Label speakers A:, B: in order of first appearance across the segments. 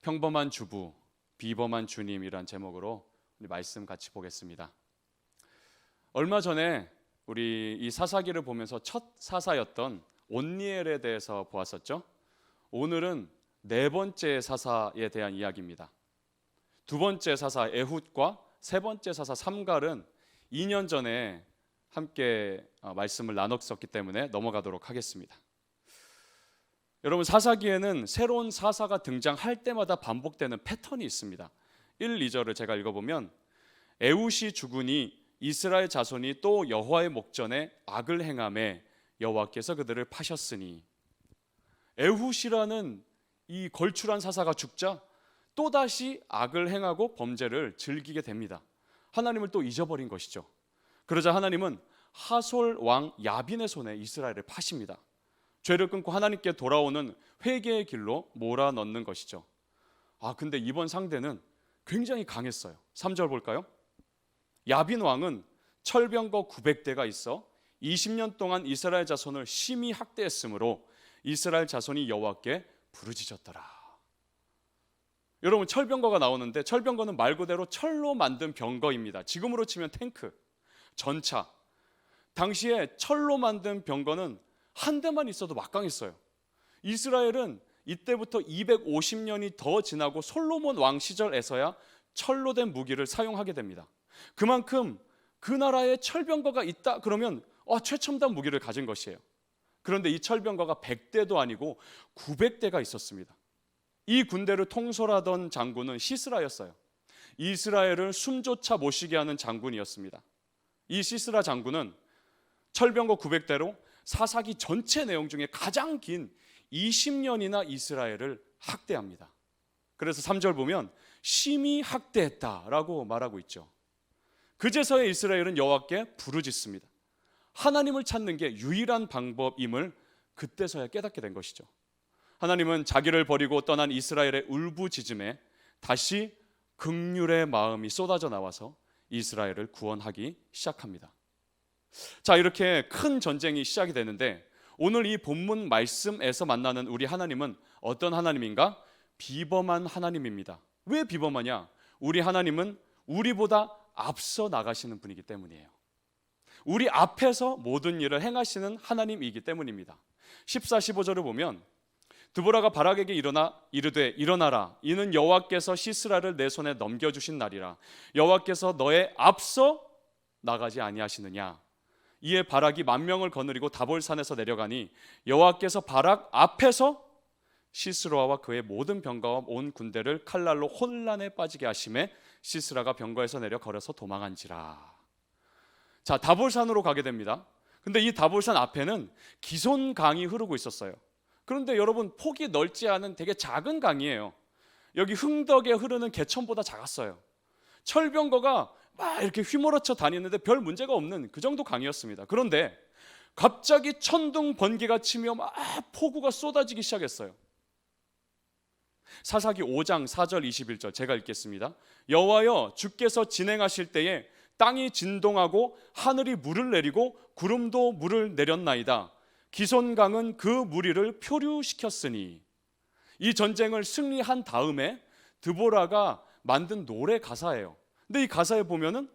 A: 평범한 주부, 비범한 주님이란 제목으로 우리 말씀 같이 보겠습니다. 얼마 전에 우리 이 사사기를 보면서 첫 사사였던 온니엘에 대해서 보았었죠. 오늘은 네 번째 사사에 대한 이야기입니다. 두 번째 사사 에훗과 세 번째 사사 삼갈은 2년 전에 함께 말씀을 나눴었기 때문에 넘어가도록 하겠습니다. 여러분, 사사기에는 새로운 사사가 등장할 때마다 반복되는 패턴이 있습니다. 1, 2절을 제가 읽어보면 에훗이 죽으니 이스라엘 자손이 또 여호와의 목전에 악을 행하매 여호와께서 그들을 파셨으니, 에훗이라는 이 걸출한 사사가 죽자 또다시 악을 행하고 범죄를 즐기게 됩니다. 하나님을 또 잊어버린 것이죠. 그러자 하나님은 하솔 왕 야빈의 손에 이스라엘을 파십니다. 죄를 끊고 하나님께 돌아오는 회개의 길로 몰아넣는 것이죠. 근데 이번 상대는 굉장히 강했어요. 3절 볼까요? 야빈 왕은 철병거 900대가 있어 20년 동안 이스라엘 자손을 심히 학대했으므로 이스라엘 자손이 여호와께 부르짖었더라. 여러분, 철병거가 나오는데 철병거는 말 그대로 철로 만든 병거입니다. 지금으로 치면 탱크, 전차. 당시에 철로 만든 병거는 한 대만 있어도 막강했어요. 이스라엘은 이때부터 250년이 더 지나고 솔로몬 왕 시절에서야 철로 된 무기를 사용하게 됩니다. 그만큼 그 나라에 철병거가 있다 그러면 최첨단 무기를 가진 것이에요. 그런데 이 철병거가 100대도 아니고 900대가 있었습니다. 이 군대를 통솔하던 장군은 시스라였어요. 이스라엘을 숨조차 못 쉬게 하는 장군이었습니다. 이 시스라 장군은 철병거 900대로 사사기 전체 내용 중에 가장 긴 20년이나 이스라엘을 학대합니다. 그래서 3절 보면 심히 학대했다라고 말하고 있죠. 그제서야 이스라엘은 여호와께 부르짖습니다. 하나님을 찾는 게 유일한 방법임을 그때서야 깨닫게 된 것이죠. 하나님은 자기를 버리고 떠난 이스라엘의 울부짖음에 다시 긍휼의 마음이 쏟아져 나와서 이스라엘을 구원하기 시작합니다. 자, 이렇게 큰 전쟁이 시작이 되는데 오늘 이 본문 말씀에서 만나는 우리 하나님은 어떤 하나님인가? 비범한 하나님입니다. 왜 비범하냐? 우리 하나님은 우리보다 앞서 나가시는 분이기 때문이에요. 우리 앞에서 모든 일을 행하시는 하나님이기 때문입니다. 14, 15절을 보면 드보라가 바락에게 일어나 이르되 일어나라, 이는 여호와께서 시스라를 내 손에 넘겨주신 날이라. 여호와께서 너의 앞서 나가지 아니하시느냐. 이에 바락이 10,000명을 거느리고 다볼산에서 내려가니 여호와께서 바락 앞에서 시스라와 그의 모든 병거와 온 군대를 칼날로 혼란에 빠지게 하심에 시스라가 병거에서 내려 걸어서 도망한지라. 자, 다볼산으로 가게 됩니다. 근데 이 다볼산 앞에는 기손 강이 흐르고 있었어요. 그런데 여러분, 폭이 넓지 않은 되게 작은 강이에요. 여기 흥덕에 흐르는 개천보다 작았어요. 철병거가 막 이렇게 휘몰아쳐 다니는데 별 문제가 없는 그 정도 강이었습니다. 그런데 갑자기 천둥 번개가 치며 막 폭우가 쏟아지기 시작했어요. 사사기 5장 4절 21절 제가 읽겠습니다. 여호와여, 주께서 진행하실 때에 땅이 진동하고 하늘이 물을 내리고 구름도 물을 내렸나이다. 기손강은 그 무리를 표류시켰으니. 이 전쟁을 승리한 다음에 드보라가 만든 노래 가사예요. 근데 이 가사에 보면은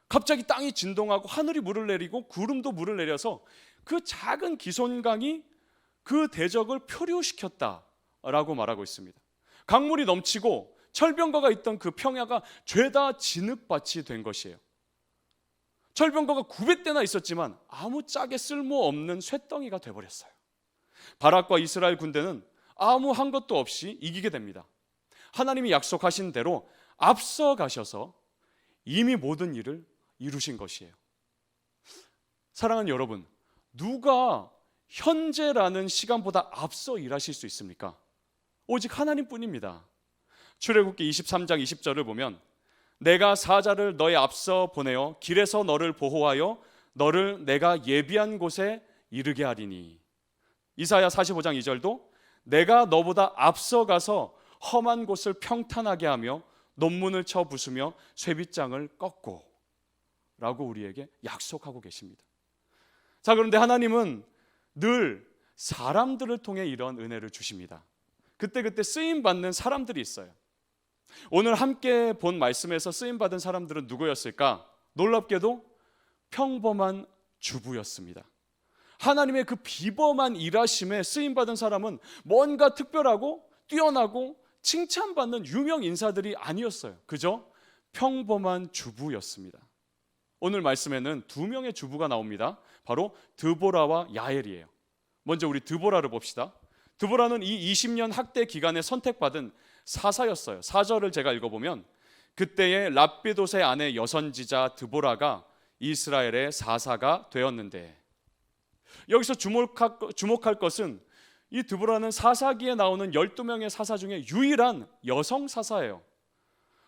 A: 갑자기 땅이 진동하고 하늘이 물을 내리고 구름도 물을 내려서 그 작은 기손강이 그 대적을 표류시켰다라고 말하고 있습니다. 강물이 넘치고 철병거가 있던 그 평야가 죄다 진흙밭이 된 것이에요. 철병거가 900대나 있었지만 아무 짝에 쓸모없는 쇳덩이가 돼버렸어요. 바락과 이스라엘 군대는 아무 한 것도 없이 이기게 됩니다. 하나님이 약속하신 대로 앞서 가셔서 이미 모든 일을 이루신 것이에요. 사랑하는 여러분, 누가 현재라는 시간보다 앞서 일하실 수 있습니까? 오직 하나님뿐입니다. 출애굽기 23장 20절을 보면 내가 사자를 너의 앞서 보내어 길에서 너를 보호하여 너를 내가 예비한 곳에 이르게 하리니. 이사야 45장 2절도 내가 너보다 앞서 가서 험한 곳을 평탄하게 하며 논문을 쳐 부수며 쇠빗장을 꺾고 라고 우리에게 약속하고 계십니다. 자, 그런데 하나님은 늘 사람들을 통해 이런 은혜를 주십니다. 그때그때 쓰임받는 사람들이 있어요. 오늘 함께 본 말씀에서 쓰임받은 사람들은 누구였을까? 놀랍게도 평범한 주부였습니다. 하나님의 그 비범한 일하심에 쓰임받은 사람은 뭔가 특별하고 뛰어나고 칭찬받는 유명 인사들이 아니었어요. 그저 평범한 주부였습니다. 오늘 말씀에는 두 명의 주부가 나옵니다. 바로 드보라와 야엘이에요. 먼저 우리 드보라를 봅시다. 드보라는 이 20년 학대 기간에 선택받은 사사였어요. 4절을 제가 읽어보면 그때의 랍비돗의 아내 여선지자 드보라가 이스라엘의 사사가 되었는데, 여기서 주목할 것은 이 드보라는 사사기에 나오는 12명의 사사 중에 유일한 여성 사사예요.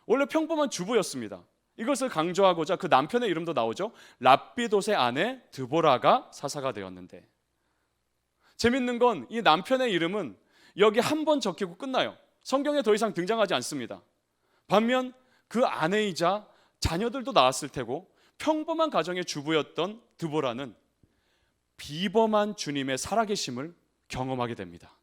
A: 원래 평범한 주부였습니다. 이것을 강조하고자 그 남편의 이름도 나오죠. 랍비돗의 아내 드보라가 사사가 되었는데, 재밌는 건 이 남편의 이름은 여기 한 번 적히고 끝나요. 성경에 더 이상 등장하지 않습니다. 반면 그 아내이자 자녀들도 낳았을 테고 평범한 가정의 주부였던 드보라는 비범한 주님의 살아계심을 경험하게 됩니다.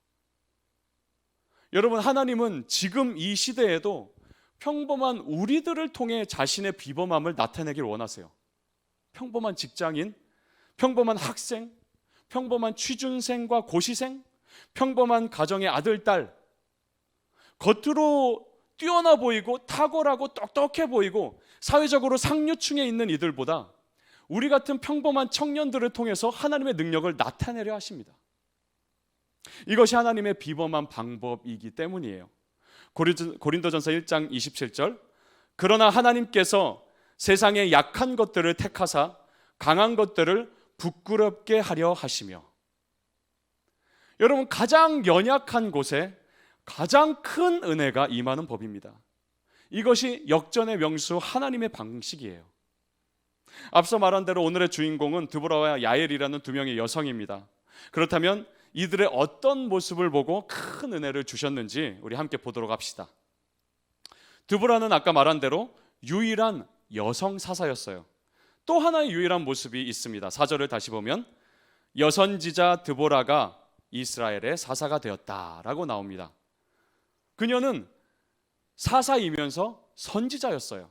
A: 여러분, 하나님은 지금 이 시대에도 평범한 우리들을 통해 자신의 비범함을 나타내길 원하세요. 평범한 직장인, 평범한 학생, 평범한 취준생과 고시생, 평범한 가정의 아들, 딸, 겉으로 뛰어나 보이고 탁월하고 똑똑해 보이고 사회적으로 상류층에 있는 이들보다 우리 같은 평범한 청년들을 통해서 하나님의 능력을 나타내려 하십니다. 이것이 하나님의 비범한 방법이기 때문이에요. 고린도전서 1장 27절, 그러나 하나님께서 세상의 약한 것들을 택하사 강한 것들을 부끄럽게 하려 하시며, 여러분, 가장 연약한 곳에 가장 큰 은혜가 임하는 법입니다. 이것이 역전의 명수 하나님의 방식이에요. 앞서 말한 대로 오늘의 주인공은 드보라와 야엘이라는 두 명의 여성입니다. 그렇다면 이들의 어떤 모습을 보고 큰 은혜를 주셨는지 우리 함께 보도록 합시다. 드보라는 아까 말한 대로 유일한 여성 사사였어요. 또 하나의 유일한 모습이 있습니다. 4절을 다시 보면 여선지자 드보라가 이스라엘의 사사가 되었다라고 나옵니다. 그녀는 사사이면서 선지자였어요.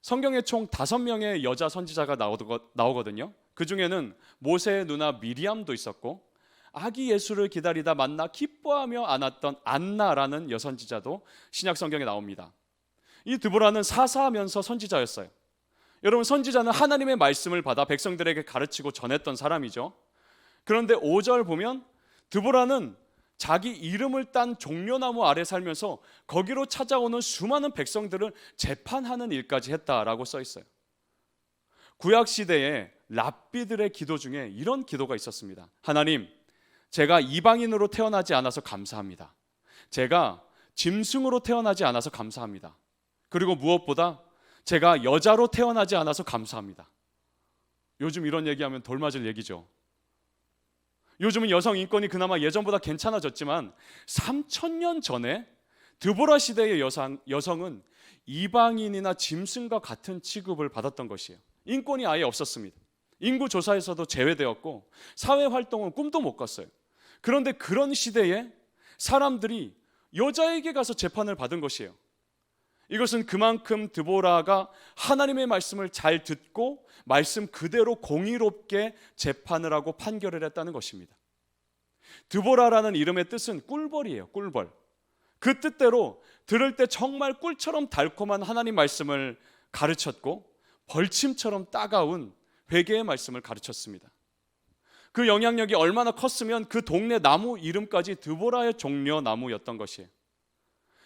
A: 성경에 총 5명의 여자 선지자가 나오거든요. 그 중에는 모세의 누나 미리암도 있었고, 아기 예수를 기다리다 만나 기뻐하며 안았던 안나라는 여선지자도 신약 성경에 나옵니다. 이 드보라는 사사하면서 선지자였어요. 여러분, 선지자는 하나님의 말씀을 받아 백성들에게 가르치고 전했던 사람이죠. 그런데 5절 보면 드보라는 자기 이름을 딴 종려나무 아래 살면서 거기로 찾아오는 수많은 백성들을 재판하는 일까지 했다라고 써 있어요. 구약 시대에 랍비들의 기도 중에 이런 기도가 있었습니다. 하나님, 제가 이방인으로 태어나지 않아서 감사합니다. 제가 짐승으로 태어나지 않아서 감사합니다. 그리고 무엇보다 제가 여자로 태어나지 않아서 감사합니다. 요즘 이런 얘기하면 돌맞을 얘기죠. 요즘은 여성 인권이 그나마 예전보다 괜찮아졌지만 3000년 전에 드보라 시대의 여성은 이방인이나 짐승과 같은 취급을 받았던 것이에요. 인권이 아예 없었습니다. 인구조사에서도 제외되었고 사회활동은 꿈도 못 꿨어요. 그런데 그런 시대에 사람들이 여자에게 가서 재판을 받은 것이에요. 이것은 그만큼 드보라가 하나님의 말씀을 잘 듣고 말씀 그대로 공의롭게 재판을 하고 판결을 했다는 것입니다. 드보라라는 이름의 뜻은 꿀벌이에요. 꿀벌. 그 뜻대로 들을 때 정말 꿀처럼 달콤한 하나님 말씀을 가르쳤고 벌침처럼 따가운 회개의 말씀을 가르쳤습니다. 그 영향력이 얼마나 컸으면 그 동네 나무 이름까지 드보라의 종려나무였던 것이에요.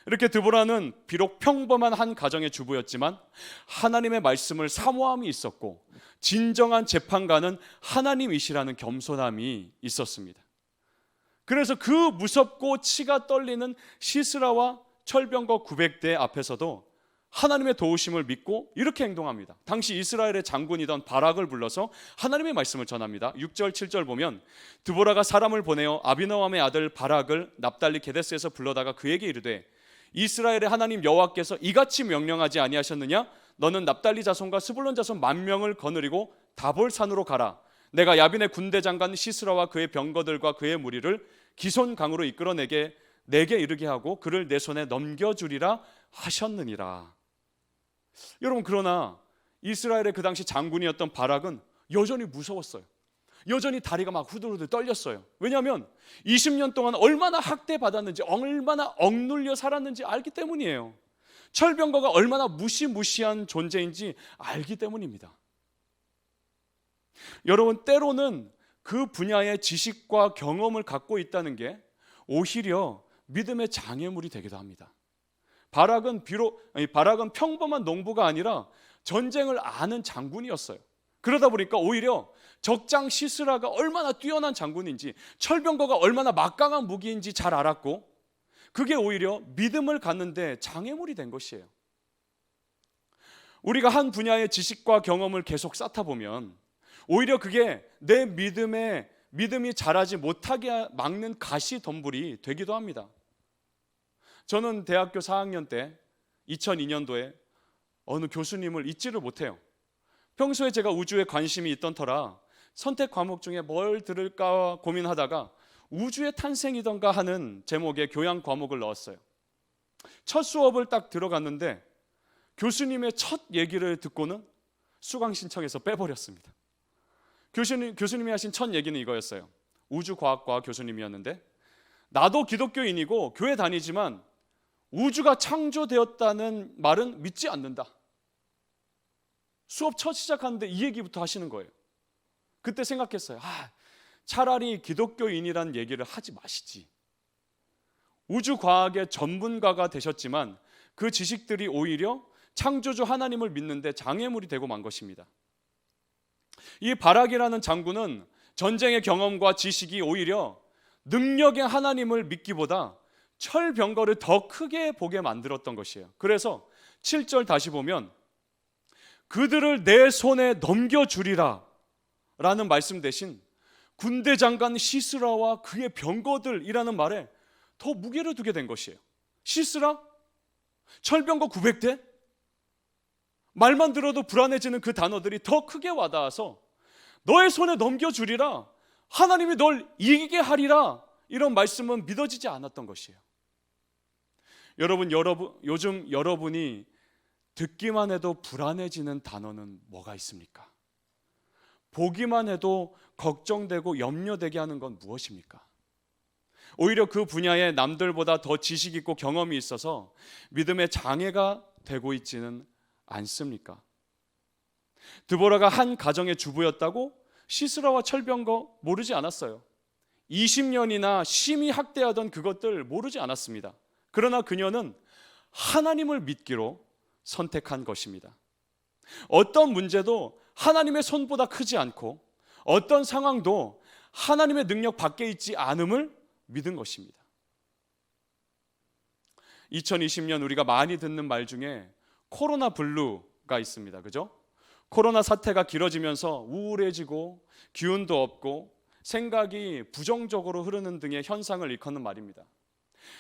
A: 이렇게 드보라는 비록 평범한 한 가정의 주부였지만 하나님의 말씀을 사모함이 있었고 진정한 재판관은 하나님이시라는 겸손함이 있었습니다. 그래서 그 무섭고 치가 떨리는 시스라와 철병거 900대 앞에서도 하나님의 도우심을 믿고 이렇게 행동합니다. 당시 이스라엘의 장군이던 바락을 불러서 하나님의 말씀을 전합니다. 6절 7절 보면 드보라가 사람을 보내어 아비노함의 아들 바락을 납달리 게데스에서 불러다가 그에게 이르되 이스라엘의 하나님 여호와께서 이같이 명령하지 아니하셨느냐? 너는 납달리 자손과 스불론 자손 10,000명을 거느리고 다볼산으로 가라. 내가 야빈의 군대 장관 시스라와 그의 병거들과 그의 무리를 기손 강으로 이끌어내게 내게 이르게 하고 그를 내 손에 넘겨주리라 하셨느니라. 여러분, 그러나 이스라엘의 그 당시 장군이었던 바락은 여전히 무서웠어요. 여전히 다리가 막 후들후들 떨렸어요. 왜냐하면 20년 동안 얼마나 학대받았는지, 얼마나 억눌려 살았는지 알기 때문이에요. 철병거가 얼마나 무시무시한 존재인지 알기 때문입니다. 여러분, 때로는 그 분야의 지식과 경험을 갖고 있다는 게 오히려 믿음의 장애물이 되기도 합니다. 바락은 평범한 농부가 아니라 전쟁을 아는 장군이었어요. 그러다 보니까 오히려 적장 시스라가 얼마나 뛰어난 장군인지, 철병거가 얼마나 막강한 무기인지 잘 알았고, 그게 오히려 믿음을 갖는데 장애물이 된 것이에요. 우리가 한 분야의 지식과 경험을 계속 쌓다 보면 오히려 그게 내 믿음이 자라지 못하게 막는 가시덤불이 되기도 합니다. 저는 대학교 4학년 때 2002년도에 어느 교수님을 잊지를 못해요. 평소에 제가 우주에 관심이 있던 터라 선택 과목 중에 뭘 들을까 고민하다가 우주의 탄생이던가 하는 제목의 교양 과목을 넣었어요. 첫 수업을 딱 들어갔는데 교수님의 첫 얘기를 듣고는 수강 신청에서 빼버렸습니다. 교수님이 하신 첫 얘기는 이거였어요. 우주과학과 교수님이었는데, 나도 기독교인이고 교회 다니지만 우주가 창조되었다는 말은 믿지 않는다. 수업 첫 시작하는데 이 얘기부터 하시는 거예요. 그때 생각했어요. 차라리 기독교인이란 얘기를 하지 마시지. 우주과학의 전문가가 되셨지만 그 지식들이 오히려 창조주 하나님을 믿는데 장애물이 되고 만 것입니다. 이 바락이라는 장군은 전쟁의 경험과 지식이 오히려 능력의 하나님을 믿기보다 철병거를 더 크게 보게 만들었던 것이에요. 그래서 7절 다시 보면 그들을 내 손에 넘겨주리라 라는 말씀 대신 군대 장관 시스라와 그의 병거들이라는 말에 더 무게를 두게 된 것이에요. 시스라? 철병거 900대? 말만 들어도 불안해지는 그 단어들이 더 크게 와닿아서 너의 손에 넘겨주리라, 하나님이 널 이기게 하리라, 이런 말씀은 믿어지지 않았던 것이에요. 여러분, 요즘 여러분이 듣기만 해도 불안해지는 단어는 뭐가 있습니까? 보기만 해도 걱정되고 염려되게 하는 건 무엇입니까? 오히려 그 분야에 남들보다 더 지식 있고 경험이 있어서 믿음의 장애가 되고 있지는 않습니까? 드보라가 한 가정의 주부였다고 시스라와 철병거 모르지 않았어요. 20년이나 심히 학대하던 그것들 모르지 않았습니다. 그러나 그녀는 하나님을 믿기로 선택한 것입니다. 어떤 문제도 하나님의 손보다 크지 않고 어떤 상황도 하나님의 능력 밖에 있지 않음을 믿은 것입니다. 2020년 우리가 많이 듣는 말 중에 코로나 블루가 있습니다. 그죠? 코로나 사태가 길어지면서 우울해지고 기운도 없고 생각이 부정적으로 흐르는 등의 현상을 일컫는 말입니다.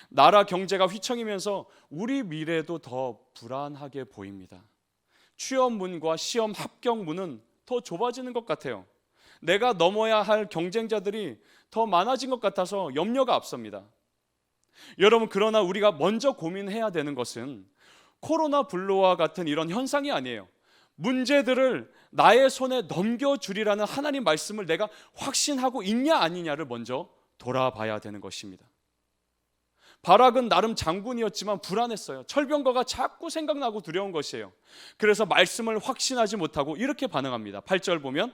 A: 나라 경제가 휘청이면서 우리 미래도 더 불안하게 보입니다. 취업문과 시험 합격문은 더 좁아지는 것 같아요. 내가 넘어야 할 경쟁자들이 더 많아진 것 같아서 염려가 앞섭니다. 여러분, 그러나 우리가 먼저 고민해야 되는 것은 코로나 블루와 같은 이런 현상이 아니에요. 문제들을 나의 손에 넘겨주리라는 하나님 말씀을 내가 확신하고 있냐 아니냐를 먼저 돌아봐야 되는 것입니다. 바락은 나름 장군이었지만 불안했어요. 철병거가 자꾸 생각나고 두려운 것이에요. 그래서 말씀을 확신하지 못하고 이렇게 반응합니다. 8절 보면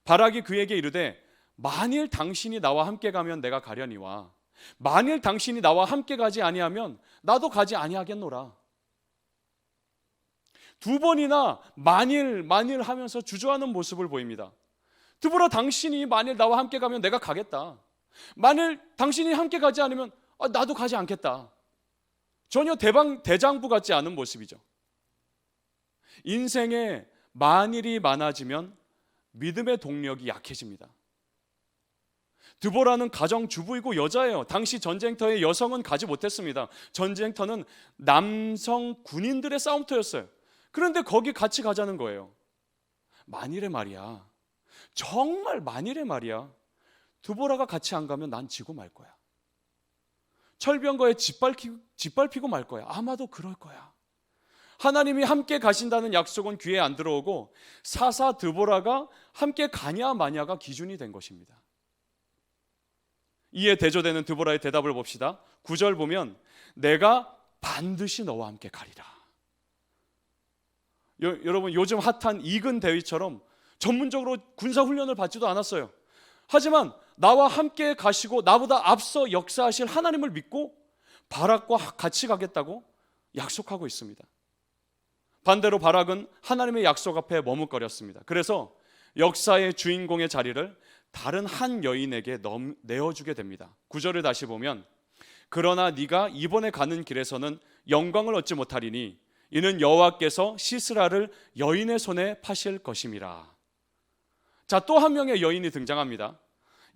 A: 바락이 그에게 이르되 만일 당신이 나와 함께 가면 내가 가려니와 만일 당신이 나와 함께 가지 아니하면 나도 가지 아니하겠노라. 두 번이나 만일 하면서 주저하는 모습을 보입니다. 드보라, 당신이 만일 나와 함께 가면 내가 가겠다. 만일 당신이 함께 가지 않으면 나도 가지 않겠다. 전혀 대장부 같지 않은 모습이죠. 인생에 만일이 많아지면 믿음의 동력이 약해집니다. 드보라는 가정주부이고 여자예요. 당시 전쟁터에 여성은 가지 못했습니다. 전쟁터는 남성 군인들의 싸움터였어요. 그런데 거기 같이 가자는 거예요. 만일에 말이야, 정말 만일에 말이야, 드보라가 같이 안 가면 난 지고 말 거야. 철병거에 짓밟히고 말 거야. 아마도 그럴 거야. 하나님이 함께 가신다는 약속은 귀에 안 들어오고 사사 드보라가 함께 가냐 마냐가 기준이 된 것입니다. 이에 대조되는 드보라의 대답을 봅시다. 9절 보면 내가 반드시 너와 함께 가리라. 여러분, 요즘 핫한 이근 대위처럼 전문적으로 군사훈련을 받지도 않았어요. 하지만 나와 함께 가시고 나보다 앞서 역사하실 하나님을 믿고 바락과 같이 가겠다고 약속하고 있습니다. 반대로 바락은 하나님의 약속 앞에 머뭇거렸습니다. 그래서 역사의 주인공의 자리를 다른 한 여인에게 내어주게 됩니다. 9절을 다시 보면 그러나 네가 이번에 가는 길에서는 영광을 얻지 못하리니 이는 여호와께서 시스라를 여인의 손에 파실 것임이라. 자, 또 한 명의 여인이 등장합니다.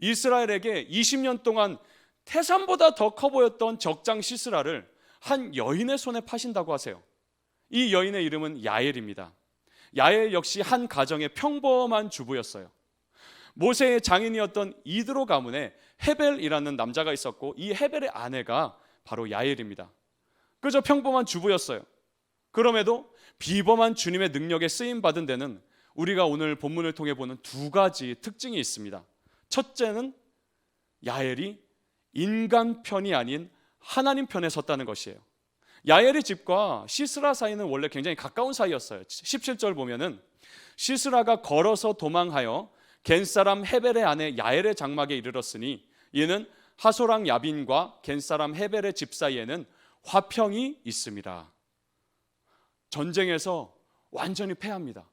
A: 이스라엘에게 20년 동안 태산보다 더 커 보였던 적장 시스라를 한 여인의 손에 파신다고 하세요. 이 여인의 이름은 야엘입니다. 야엘 역시 한 가정의 평범한 주부였어요. 모세의 장인이었던 이드로 가문에 헤벨이라는 남자가 있었고 이 헤벨의 아내가 바로 야엘입니다. 그저 평범한 주부였어요. 그럼에도 비범한 주님의 능력에 쓰임받은 데는 우리가 오늘 본문을 통해 보는 두 가지 특징이 있습니다. 첫째는 야엘이 인간 편이 아닌 하나님 편에 섰다는 것이에요. 야엘의 집과 시스라 사이는 원래 굉장히 가까운 사이였어요. 17절 보면은 시스라가 걸어서 도망하여 겐사람 헤벨의 아내 야엘의 장막에 이르렀으니 이는 하소랑 야빈과 겐사람 헤벨의 집 사이에는 화평이 있음이라. 전쟁에서 완전히 패합니다.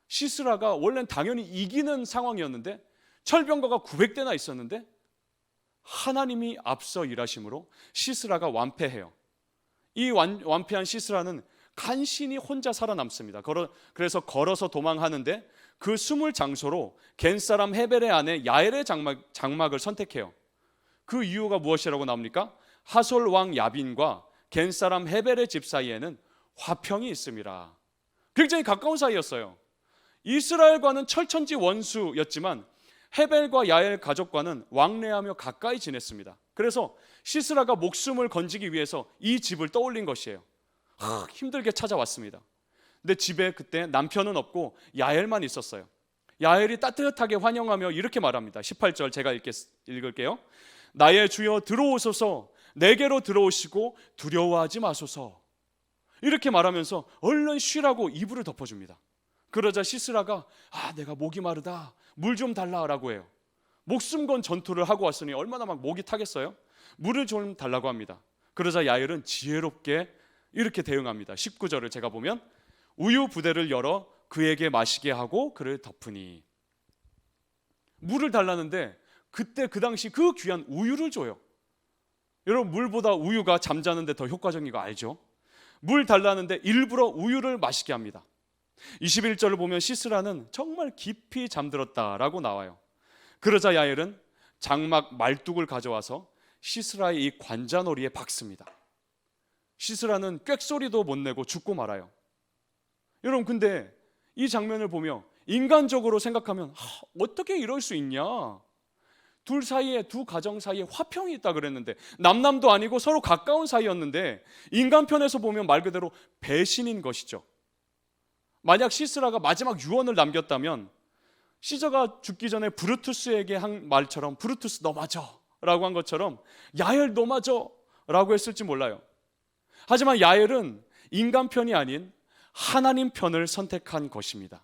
A: 시스라가 원래는 당연히 이기는 상황이었는데 철병거가 900대나 있었는데 하나님이 앞서 일하심으로 시스라가 완패해요. 이 완패한 시스라는 간신히 혼자 살아남습니다. 그래서 걸어서 도망하는데 그 숨을 장소로 겐사람 헤벨의 아내 야엘의 장막을 선택해요. 그 이유가 무엇이라고 나옵니까? 하솔 왕 야빈과 겐사람 헤벨의 집 사이에는 화평이 있음이라. 굉장히 가까운 사이였어요. 이스라엘과는 철천지 원수였지만 헤벨과 야엘 가족과는 왕래하며 가까이 지냈습니다. 그래서 시스라가 목숨을 건지기 위해서 이 집을 떠올린 것이에요. 힘들게 찾아왔습니다. 근데 집에 그때 남편은 없고 야엘만 있었어요. 야엘이 따뜻하게 환영하며 이렇게 말합니다. 18절 제가 읽을게요. 나의 주여 들어오소서, 내게로 들어오시고 두려워하지 마소서. 이렇게 말하면서 얼른 쉬라고 이불을 덮어줍니다. 그러자 시스라가 내가 목이 마르다, 물 좀 달라라고 해요. 목숨 건 전투를 하고 왔으니 얼마나 막 목이 타겠어요? 물을 좀 달라고 합니다. 그러자 야엘은 지혜롭게 이렇게 대응합니다. 19절을 제가 보면 우유 부대를 열어 그에게 마시게 하고 그를 덮으니. 물을 달라는데 그때 그 당시 그 귀한 우유를 줘요. 여러분, 물보다 우유가 잠자는 데 더 효과적인 거 알죠? 물 달라는데 일부러 우유를 마시게 합니다. 21절을 보면 시스라는 정말 깊이 잠들었다라고 나와요. 그러자 야엘은 장막 말뚝을 가져와서 시스라의 이 관자놀이에 박습니다. 시스라는 꽥소리도 못 내고 죽고 말아요. 여러분, 근데 이 장면을 보며 인간적으로 생각하면 어떻게 이럴 수 있냐? 둘 사이에, 두 가정 사이에 화평이 있다 그랬는데, 남남도 아니고 서로 가까운 사이였는데 인간 편에서 보면 말 그대로 배신인 것이죠. 만약 시스라가 마지막 유언을 남겼다면 시저가 죽기 전에 브루투스에게 한 말처럼 브루투스 너 맞아 라고 한 것처럼 야엘 너 맞아 라고 했을지 몰라요. 하지만 야엘은 인간 편이 아닌 하나님 편을 선택한 것입니다.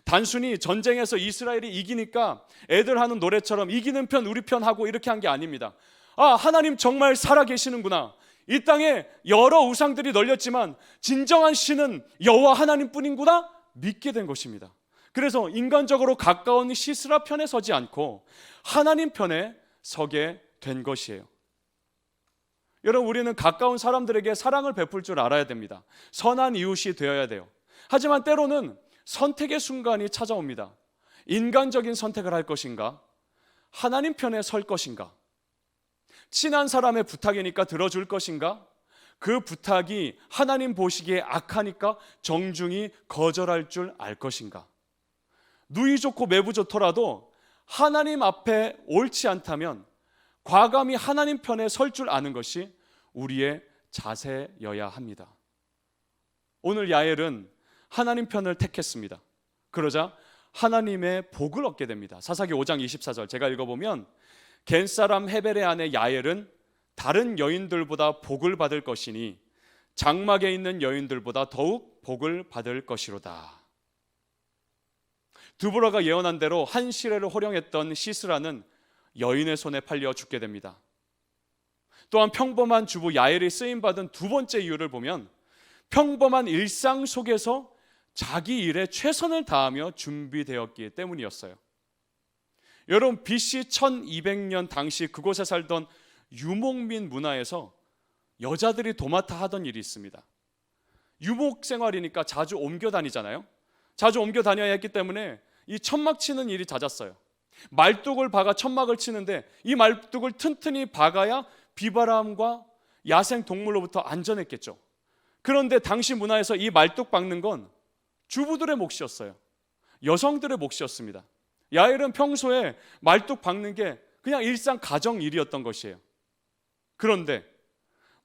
A: 단순히 전쟁에서 이스라엘이 이기니까 애들 하는 노래처럼 이기는 편 우리 편 하고 이렇게 한 게 아닙니다. 하나님 정말 살아계시는구나. 이 땅에 여러 우상들이 널렸지만 진정한 신은 여호와 하나님뿐인구나 믿게 된 것입니다. 그래서 인간적으로 가까운 시스라 편에 서지 않고 하나님 편에 서게 된 것이에요. 여러분, 우리는 가까운 사람들에게 사랑을 베풀 줄 알아야 됩니다. 선한 이웃이 되어야 돼요. 하지만 때로는 선택의 순간이 찾아옵니다. 인간적인 선택을 할 것인가? 하나님 편에 설 것인가? 친한 사람의 부탁이니까 들어줄 것인가? 그 부탁이 하나님 보시기에 악하니까 정중히 거절할 줄 알 것인가? 누이 좋고 매부 좋더라도 하나님 앞에 옳지 않다면 과감히 하나님 편에 설 줄 아는 것이 우리의 자세여야 합니다. 오늘 야엘은 하나님 편을 택했습니다. 그러자 하나님의 복을 얻게 됩니다. 사사기 5장 24절 제가 읽어보면 겐사람 헤벨의 아내 야엘은 다른 여인들보다 복을 받을 것이니 장막에 있는 여인들보다 더욱 복을 받을 것이로다. 드보라가 예언한 대로 한 시래를 호령했던 시스라는 여인의 손에 팔려 죽게 됩니다. 또한 평범한 주부 야엘이 쓰임받은 두 번째 이유를 보면 평범한 일상 속에서 자기 일에 최선을 다하며 준비되었기 때문이었어요. 여러분, BC 1200년 당시 그곳에 살던 유목민 문화에서 여자들이 도맡아 하던 일이 있습니다. 유목 생활이니까 자주 옮겨 다니잖아요. 자주 옮겨 다녀야 했기 때문에 이 천막 치는 일이 잦았어요. 말뚝을 박아 천막을 치는데 이 말뚝을 튼튼히 박아야 비바람과 야생 동물로부터 안전했겠죠. 그런데 당시 문화에서 이 말뚝 박는 건 주부들의 몫이었어요. 여성들의 몫이었습니다. 야엘은 평소에 말뚝 박는 게 그냥 일상 가정 일이었던 것이에요. 그런데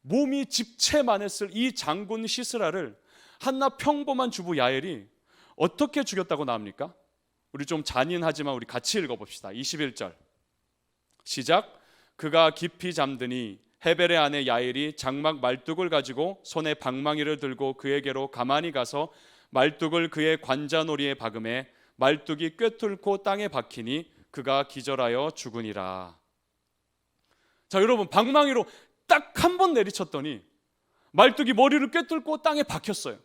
A: 몸이 집채만했을 이 장군 시스라를 한나 평범한 주부 야엘이 어떻게 죽였다고 나옵니까? 우리 좀 잔인하지만 우리 같이 읽어봅시다. 21절 시작. 그가 깊이 잠드니 헤벨의 아내 야엘이 장막 말뚝을 가지고 손에 방망이를 들고 그에게로 가만히 가서 말뚝을 그의 관자놀이에 박음에 말뚝이 꿰뚫고 땅에 박히니 그가 기절하여 죽으니라. 자, 여러분, 방망이로 딱 한 번 내리쳤더니 말뚝이 머리를 꿰뚫고 땅에 박혔어요.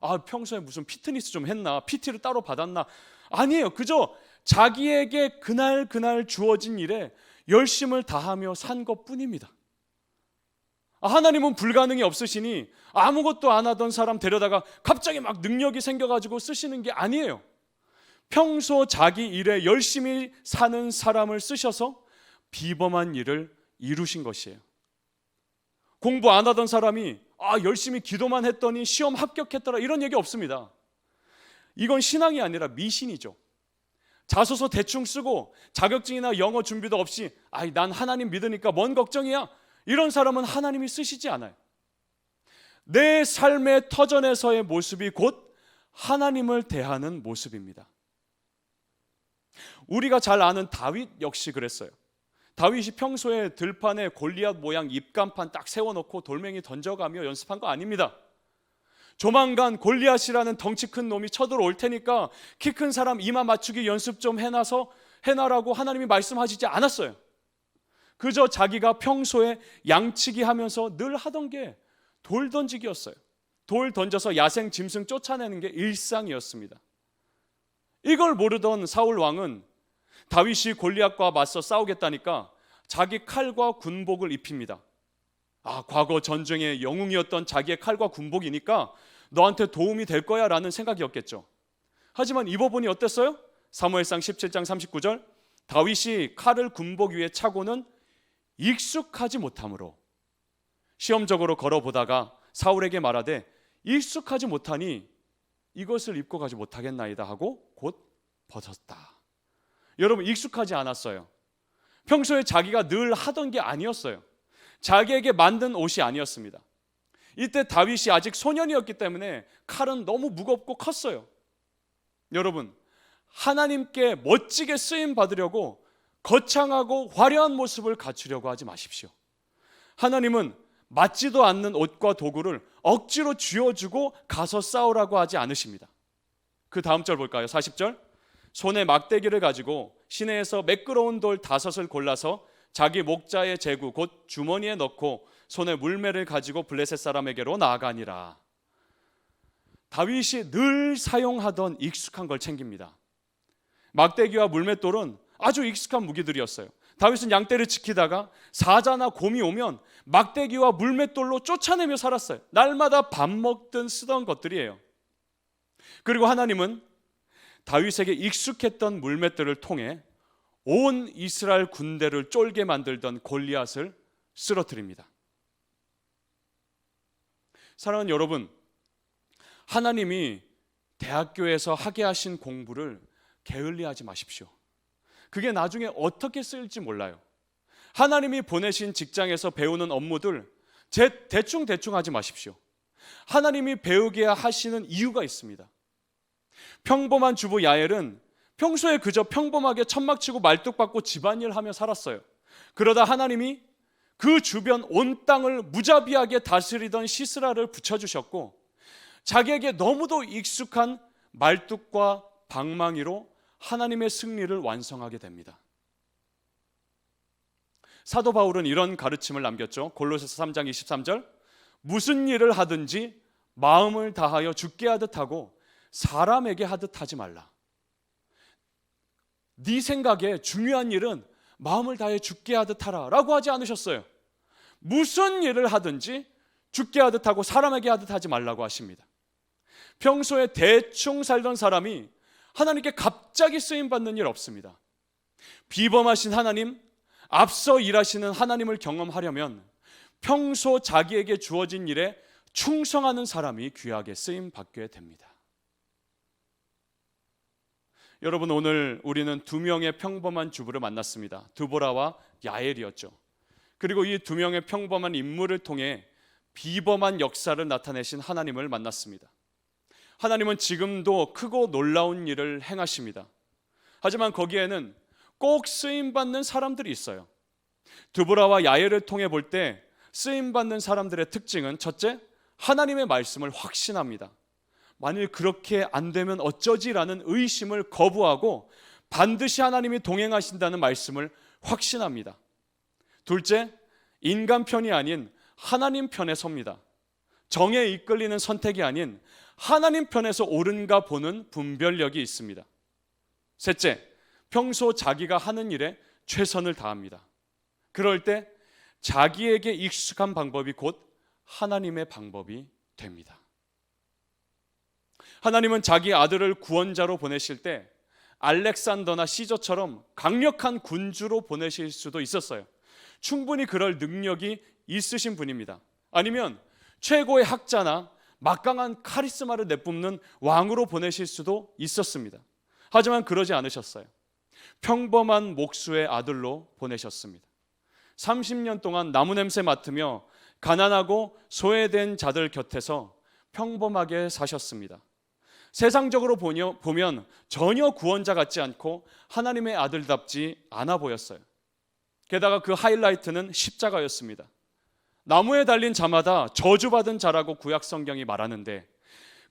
A: 아, 평소에 무슨 피트니스 좀 했나? PT를 따로 받았나? 아니에요. 그저 자기에게 그날 주어진 일에 열심을 다하며 산 것뿐입니다. 하나님은 불가능이 없으시니 아무것도 안 하던 사람 데려다가 갑자기 막 능력이 생겨가지고 쓰시는 게 아니에요. 평소 자기 일에 열심히 사는 사람을 쓰셔서 비범한 일을 이루신 것이에요. 공부 안 하던 사람이 열심히 기도만 했더니 시험 합격했더라 이런 얘기 없습니다. 이건 신앙이 아니라 미신이죠. 자소서 대충 쓰고 자격증이나 영어 준비도 없이 난 하나님 믿으니까 뭔 걱정이야, 이런 사람은 하나님이 쓰시지 않아요. 내 삶의 터전에서의 모습이 곧 하나님을 대하는 모습입니다. 우리가 잘 아는 다윗 역시 그랬어요. 다윗이 평소에 들판에 골리앗 모양 입간판 딱 세워놓고 돌멩이 던져가며 연습한 거 아닙니다. 조만간 골리앗이라는 덩치 큰 놈이 쳐들어올 테니까 키 큰 사람 이마 맞추기 연습 좀 해놔라고 하나님이 말씀하시지 않았어요. 그저 자기가 평소에 양치기 하면서 늘 하던 게 돌 던지기였어요. 돌 던져서 야생 짐승 쫓아내는 게 일상이었습니다. 이걸 모르던 사울 왕은 다윗이 골리앗과 맞서 싸우겠다니까 자기 칼과 군복을 입힙니다. 과거 전쟁의 영웅이었던 자기의 칼과 군복이니까 너한테 도움이 될 거야 라는 생각이었겠죠. 하지만 입어보니 어땠어요? 사무엘상 17장 39절 다윗이 칼을 군복 위에 차고는 익숙하지 못함으로 시험적으로 걸어보다가 사울에게 말하되 익숙하지 못하니 이것을 입고 가지 못하겠나이다 하고 곧 벗었다. 여러분, 익숙하지 않았어요. 평소에 자기가 늘 하던 게 아니었어요. 자기에게 만든 옷이 아니었습니다. 이때 다윗이 아직 소년이었기 때문에 칼은 너무 무겁고 컸어요. 여러분, 하나님께 멋지게 쓰임 받으려고 거창하고 화려한 모습을 갖추려고 하지 마십시오. 하나님은 맞지도 않는 옷과 도구를 억지로 쥐어주고 가서 싸우라고 하지 않으십니다. 그 다음 절 볼까요? 40절 손에 막대기를 가지고 시내에서 매끄러운 돌 5을 골라서 자기 목자의 제구 곧 주머니에 넣고 손에 물매를 가지고 블레셋 사람에게로 나아가니라. 다윗이 늘 사용하던 익숙한 걸 챙깁니다. 막대기와 물맷돌은 아주 익숙한 무기들이었어요. 다윗은 양떼를 지키다가 사자나 곰이 오면 막대기와 물맷돌로 쫓아내며 살았어요. 날마다 밥 먹든 쓰던 것들이에요. 그리고 하나님은 다윗에게 익숙했던 물맷돌을 통해 온 이스라엘 군대를 쫄게 만들던 골리앗을 쓰러뜨립니다. 사랑하는 여러분, 하나님이 대학교에서 하게 하신 공부를 게을리하지 마십시오. 그게 나중에 어떻게 쓰일지 몰라요. 하나님이 보내신 직장에서 배우는 업무들 대충 하지 마십시오. 하나님이 배우게 하시는 이유가 있습니다. 평범한 주부 야엘은 평소에 그저 평범하게 천막치고 말뚝박고 집안일 하며 살았어요. 그러다 하나님이 그 주변 온 땅을 무자비하게 다스리던 시스라를 붙여주셨고, 자기에게 너무도 익숙한 말뚝과 방망이로 하나님의 승리를 완성하게 됩니다. 사도 바울은 이런 가르침을 남겼죠. 골로새서 3장 23절, 무슨 일을 하든지 마음을 다하여 주께 하듯 하고 사람에게 하듯 하지 말라. 네 생각에 중요한 일은 마음을 다해 주께 하듯 하라 라고 하지 않으셨어요. 무슨 일을 하든지 주께 하듯 하고 사람에게 하듯 하지 말라고 하십니다. 평소에 대충 살던 사람이 하나님께 갑자기 쓰임받는 일 없습니다. 비범하신 하나님, 앞서 일하시는 하나님을 경험하려면 평소 자기에게 주어진 일에 충성하는 사람이 귀하게 쓰임받게 됩니다. 여러분, 오늘 우리는 두 명의 평범한 주부를 만났습니다. 드보라와 야엘이었죠. 그리고 이 두 명의 평범한 인물을 통해 비범한 역사를 나타내신 하나님을 만났습니다. 하나님은 지금도 크고 놀라운 일을 행하십니다. 하지만 거기에는 꼭 쓰임받는 사람들이 있어요. 드보라와 야엘을 통해 볼 때 쓰임받는 사람들의 특징은, 첫째, 하나님의 말씀을 확신합니다. 만일 그렇게 안 되면 어쩌지라는 의심을 거부하고 반드시 하나님이 동행하신다는 말씀을 확신합니다. 둘째, 인간 편이 아닌 하나님 편에 섭니다. 정에 이끌리는 선택이 아닌 하나님 편에서 옳은가 보는 분별력이 있습니다. 셋째, 평소 자기가 하는 일에 최선을 다합니다. 그럴 때 자기에게 익숙한 방법이 곧 하나님의 방법이 됩니다. 하나님은 자기 아들을 구원자로 보내실 때 알렉산더나 시저처럼 강력한 군주로 보내실 수도 있었어요. 충분히 그럴 능력이 있으신 분입니다. 아니면 최고의 학자나 막강한 카리스마를 내뿜는 왕으로 보내실 수도 있었습니다. 하지만 그러지 않으셨어요. 평범한 목수의 아들로 보내셨습니다. 30년 동안 나무 냄새 맡으며 가난하고 소외된 자들 곁에서 평범하게 사셨습니다. 세상적으로 보면 전혀 구원자 같지 않고 하나님의 아들답지 않아 보였어요. 게다가 그 하이라이트는 십자가였습니다. 나무에 달린 자마다 저주받은 자라고 구약 성경이 말하는데,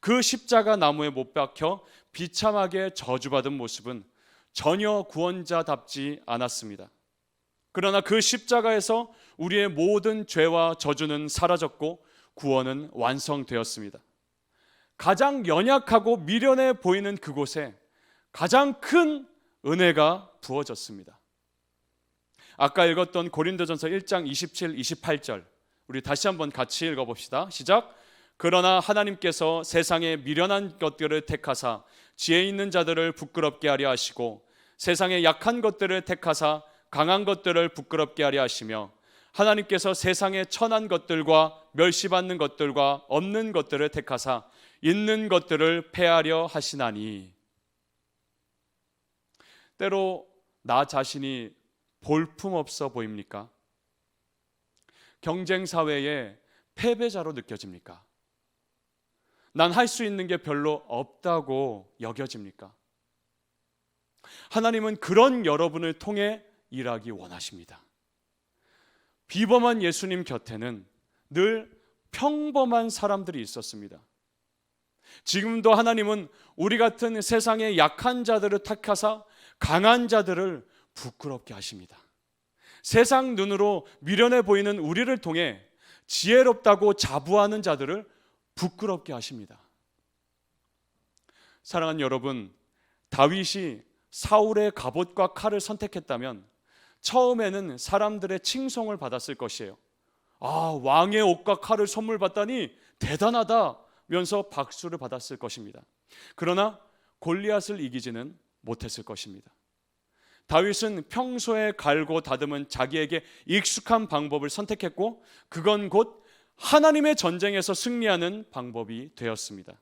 A: 그 십자가 나무에 못 박혀 비참하게 저주받은 모습은 전혀 구원자답지 않았습니다. 그러나 그 십자가에서 우리의 모든 죄와 저주는 사라졌고 구원은 완성되었습니다. 가장 연약하고 미련해 보이는 그곳에 가장 큰 은혜가 부어졌습니다. 아까 읽었던 고린도전서 1장 27, 28절 우리 다시 한번 같이 읽어봅시다. 시작. 그러나 하나님께서 세상의 미련한 것들을 택하사 지혜 있는 자들을 부끄럽게 하려 하시고 세상의 약한 것들을 택하사 강한 것들을 부끄럽게 하려 하시며 하나님께서 세상의 천한 것들과 멸시받는 것들과 없는 것들을 택하사 있는 것들을 폐하려 하시나니. 때로 나 자신이 볼품없어 보입니까? 경쟁 사회에 패배자로 느껴집니까? 난 할 수 있는 게 별로 없다고 여겨집니까? 하나님은 그런 여러분을 통해 일하기 원하십니다. 비범한 예수님 곁에는 늘 평범한 사람들이 있었습니다. 지금도 하나님은 우리 같은 세상의 약한 자들을 택하사 강한 자들을 부끄럽게 하십니다. 세상 눈으로 미련해 보이는 우리를 통해 지혜롭다고 자부하는 자들을 부끄럽게 하십니다. 사랑하는 여러분, 다윗이 사울의 갑옷과 칼을 선택했다면 처음에는 사람들의 칭송을 받았을 것이에요. 아, 왕의 옷과 칼을 선물 받다니 대단하다면서 박수를 받았을 것입니다. 그러나 골리앗을 이기지는 못했을 것입니다. 다윗은 평소에 갈고 다듬은 자기에게 익숙한 방법을 선택했고 그건 곧 하나님의 전쟁에서 승리하는 방법이 되었습니다.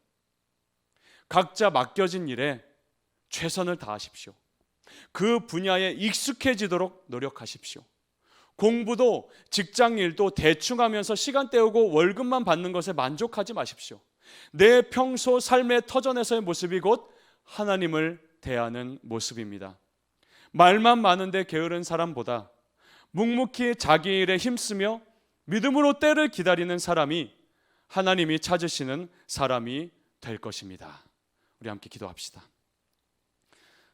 A: 각자 맡겨진 일에 최선을 다하십시오. 그 분야에 익숙해지도록 노력하십시오. 공부도 직장 일도 대충 하면서 시간 때우고 월급만 받는 것에 만족하지 마십시오. 내 평소 삶의 터전에서의 모습이 곧 하나님을 대하는 모습입니다. 말만 많은데 게으른 사람보다 묵묵히 자기 일에 힘쓰며 믿음으로 때를 기다리는 사람이 하나님이 찾으시는 사람이 될 것입니다. 우리 함께 기도합시다.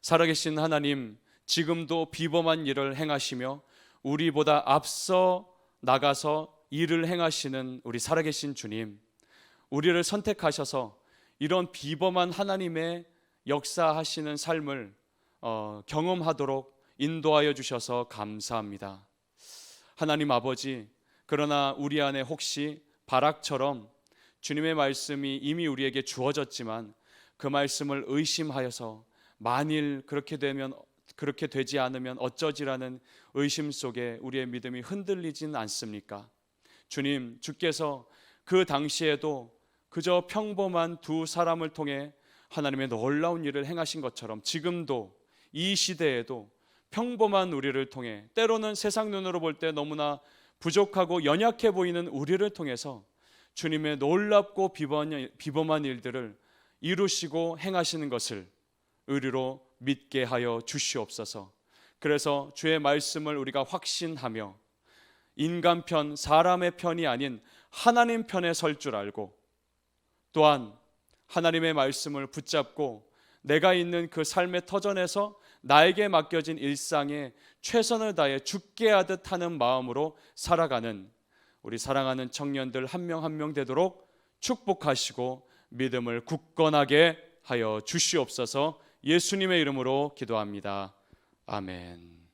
A: 살아계신 하나님, 지금도 비범한 일을 행하시며 우리보다 앞서 나가서 일을 행하시는 우리 살아계신 주님, 우리를 선택하셔서 이런 비범한 하나님의 역사하시는 삶을 경험하도록 인도하여 주셔서 감사합니다. 하나님 아버지, 그러나 우리 안에 혹시 바락처럼 주님의 말씀이 이미 우리에게 주어졌지만 그 말씀을 의심하여서 만일 그렇게 되지 않으면 어쩌지라는 의심 속에 우리의 믿음이 흔들리진 않습니까? 주님, 주께서 그 당시에도 그저 평범한 두 사람을 통해 하나님의 놀라운 일을 행하신 것처럼 지금도 이 시대에도 평범한 우리를 통해, 때로는 세상 눈으로 볼 때 너무나 부족하고 연약해 보이는 우리를 통해서 주님의 놀랍고 비범한 일들을 이루시고 행하시는 것을 의리로 믿게 하여 주시옵소서. 그래서 주의 말씀을 우리가 확신하며 인간 편, 사람의 편이 아닌 하나님 편에 설 줄 알고, 또한 하나님의 말씀을 붙잡고 내가 있는 그 삶의 터전에서 나에게 맡겨진 일상에 최선을 다해 죽게 하듯 하는 마음으로 살아가는 우리 사랑하는 청년들 한 명 한 명 되도록 축복하시고 믿음을 굳건하게 하여 주시옵소서. 예수님의 이름으로 기도합니다. 아멘.